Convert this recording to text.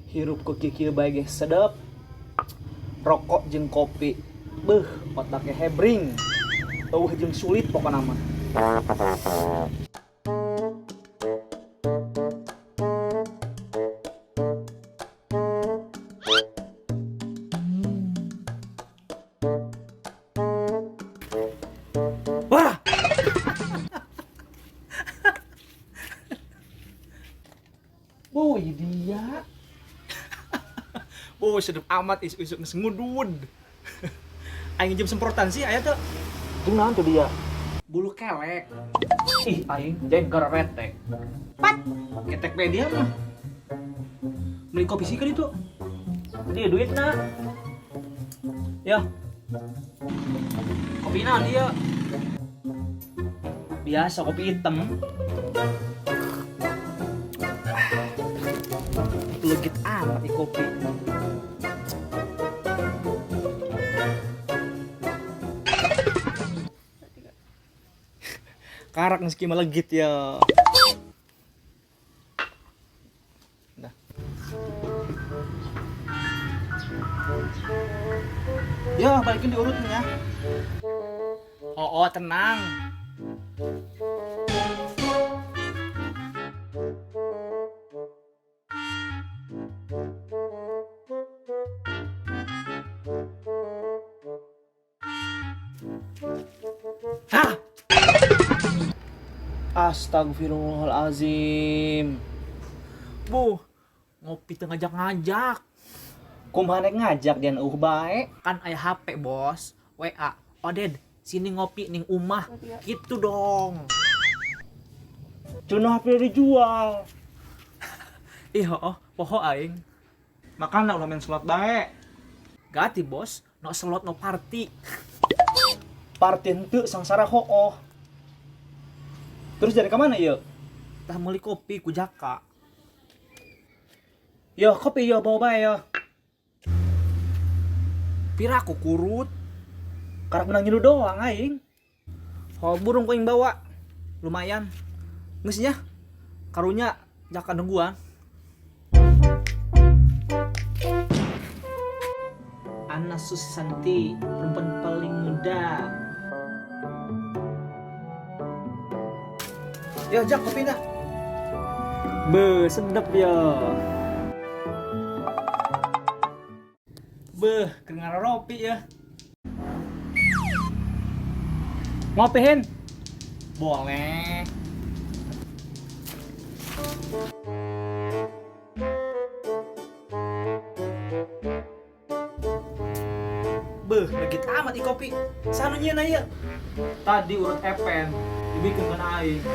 Hirup ku kieu bae ge sedep. Rokok jeung kopi. Beuh, otaknya hebring. Eueuh jeung sulit pokona mah. Wah. Boy dia. Oh, sedep amat isuk geus ngudud. Aing jem semprotan sih aya teh Jeung naon tuh dia? bulu kelek. Ih, aing jengker retek. Pat, ketek bae dia mah. Beli kopi sih kan itu. Dia duitna. Ya. Kopi naon dia? Biasa kopi hitam. Legit amat di kopi. Karak meski melegit ya. Nah. Ya, balikin diurutnya. Oh, tenang. Hah? Astagfirullahalazim. Bu, ngopi teu ngajak-ngajak. Kumaha ngajak dian bae. Kan aya HP, Bos. WA. Oded, sini ngopi ning umah. Gitu dong. Cenah HP dijual. Ih, poho aing. Makana ulah main slot bae. Gati, Bos. No slot no party. Party henteu sangsara hooh. Terus dari kemana ieu? Tah meuli kopi ku Jaka. Yo, kopi yo bawa bae yo. Pira aku kurut. Karak menang nyedu doang aing. Ho burung ku aing bawa. Lumayan. Geus nya. Karunya Jaka nungguan. Ana Susanti, perempuan paling muda. Ya, Jak, kopi dah. Beuh, sedep ya. Beuh, keur ngaropi ya. Ngopihin. Boleh. Beuh, legit amat i kopi. Sana nyeun aya. Tadi urut epen, dibikin kan aing.